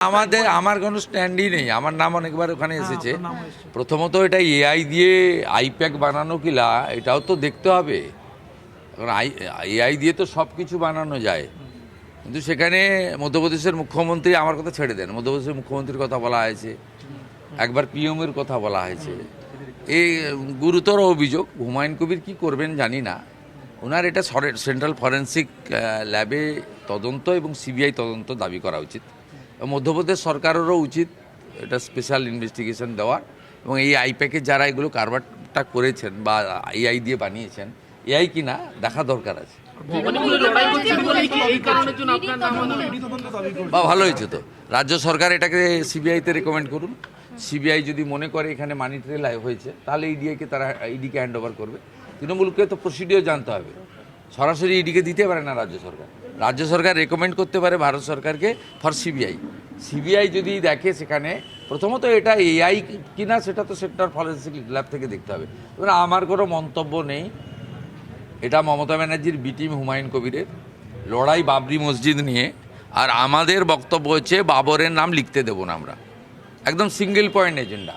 আমার কোনো স্ট্যান্ডই নেই। আমার নাম অনেকবার ওখানে এসেছে। প্রথমত এটা এআই দিয়ে আইপ্যাক বানানো কিনা এটাও তো দেখতে হবে। কারণ এআই দিয়ে তো সব কিছু বানানো যায়, কিন্তু সেখানে মধ্যপ্রদেশের মুখ্যমন্ত্রী, আমার কথা ছেড়ে দেন, মধ্যপ্রদেশের মুখ্যমন্ত্রীর কথা বলা হয়েছে, একবার পিএমের কথা বলা হয়েছে। এই গুরুতর অভিযোগ। হুমায়ুন কবির কি করবেন জানি না। ওনার এটা সেন্ট্রাল ফরেন্সিক ল্যাবে তদন্ত এবং সিবিআই তদন্ত দাবি করা উচিত। মধ্যপ্রদেশ সরকারেরও উচিত এটা স্পেশাল ইনভেস্টিগেশন দেওয়ার, এবং এই আইপ্যাকে যারা এগুলো কারবারটা করেছেন বা এআই দিয়ে বানিয়েছেন, এআই কিনা দেখা দরকার আছে। বা ভালো হয়েছে তো, রাজ্য সরকার এটাকে সিবিআইতে রেকমেন্ড করুন। সিবিআই যদি মনে করে এখানে মানি ট্রেল হয়েছে, তাহলে ইডিকে তারা ইডিকে হ্যান্ড ওভার করবে। তৃণমূলকে তো প্রসিডিওর জানতে হবে, সরাসরি ইডিকে দিতে পারে না রাজ্য সরকার। রাজ্য সরকার রেকমেন্ড করতে পারে ভারত সরকারকে ফর সিবিআই। সিবিআই যদি দেখে সেখানে প্রথমত এটা এআই কিনা, সেটা তো সেন্ট্রাল ফরেন্সিক ল্যাব থেকে দেখতে হবে। এবার আমার কোনো মন্তব্য নেই। এটা মমতা ব্যানার্জির বি টিম হুমায়ুন কবিরের লড়াই বাবরি মসজিদ নিয়ে। আর আমাদের বক্তব্য হচ্ছে বাবরের নাম লিখতে দেব না আমরা। একদম single point agenda,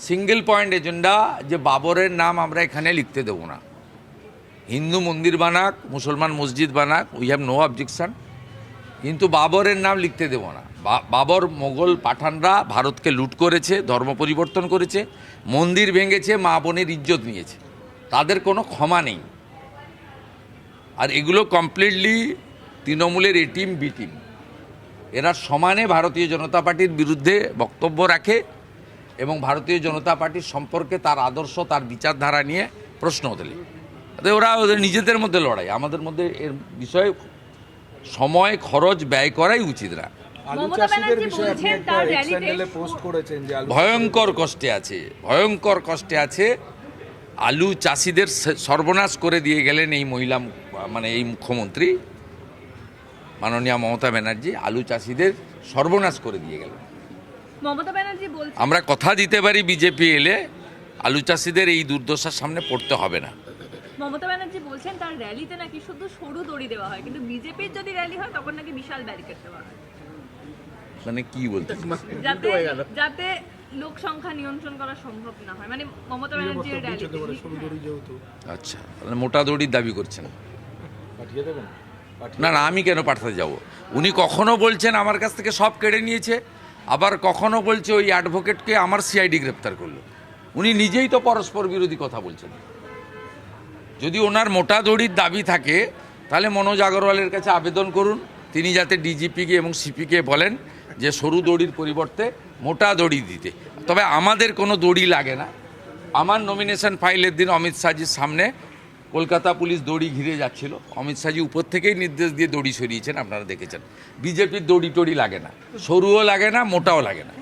single point agenda যে বাবরের নাম আমরা এখানে লিখতে দেব না। হিন্দু মন্দির বানাক, মুসলমান মসজিদ বানাক, উই হ্যাভ নো অবজেকশন, কিন্তু বাবরের নাম লিখতে দেব না। বাবর মোগল পাঠানরা ভারতকে লুট করেছে, ধর্ম পরিবর্তন করেছে, মন্দির ভেঙেছে, মা বোনের ইজ্জত নিয়েছে, তাদের কোনো ক্ষমা নেই। আর এগুলো কমপ্লিটলি তৃণমূলের এ টিম বি টিম, এরা সমানে ভারতীয় জনতা পার্টির বিরুদ্ধে বক্তব্য রাখে এবং ভারতীয় জনতা পার্টির সম্পর্কে তার আদর্শ, তার বিচারধারা নিয়ে প্রশ্ন তোলে। ওরা ওদের নিজেদের মধ্যে লড়াই, আমাদের মধ্যে এর বিষয়ে সময় খরচ ব্যয় করাই উচিত না। ভয়ঙ্কর কষ্টে আছে, ভয়ঙ্কর কষ্টে আছে। আলু চাষিদের সর্বনাশ করে দিয়ে গেলেন এই মহিলা, মানে এই মুখ্যমন্ত্রী মাননীয়া মমতা ব্যানার্জি আলু চাষিদের সর্বনাশ করে দিয়ে গেলেন। মমতা ব্যানার্জি বলছেন, আমরা কথা দিতে পারি বিজেপি এলে আলু চাষিদের এই দুর্দশার সামনে পড়তে হবে না। মমতা ব্যানার্জি বলছেন তার র্যালিতে নাকি শুধু সরু দড়ি দেওয়া হয়, কিন্তু বিজেপির যদি র্যালি হয় তখন নাকি বিশাল ব্যারিকেড দেওয়া হয়। মানে কি বলতে, যাতে লোক সংখ্যা নিয়ন্ত্রণ করা সম্ভব না হয়, মানে মমতা ব্যানার্জির র্যালি। আচ্ছা, তাহলে মোটা দড়ির দাবি করছেন? না না, আমি কেন পাঠাতে যাব? উনি কখনো বলছেন আমার কাছ থেকে সব কেড়ে নিয়েছে, আবার কখনো বলছে ওই অ্যাডভোকেটকে আমার সিআইডি গ্রেপ্তার করলো। উনি নিজেই তো পরস্পর বিরোধী কথা বলছেন। যদি ওনার মোটা দড়ির দাবি থাকে তাহলে মনোজ আগরওয়ালের কাছে আবেদন করুন, তিনি যাতে ডিজিপিকে এবং সিপিকে বলেন যে সরু দড়ির পরিবর্তে মোটা দড়ি দিতে। তবে আমাদের কোনো দড়ি লাগে না। আমার নমিনেশন ফাইলের দিন অমিত শাহজির সামনে কলকাতা পুলিশ দড়ি ঘিরে যাচ্ছিল, অমিত শাহজি উপর থেকেই নির্দেশ দিয়ে দড়ি সরিয়েছেন, আপনারা দেখেছেন। বিজেপির দড়ি টড়ি লাগে না, সরুও লাগে না, মোটাও লাগে না।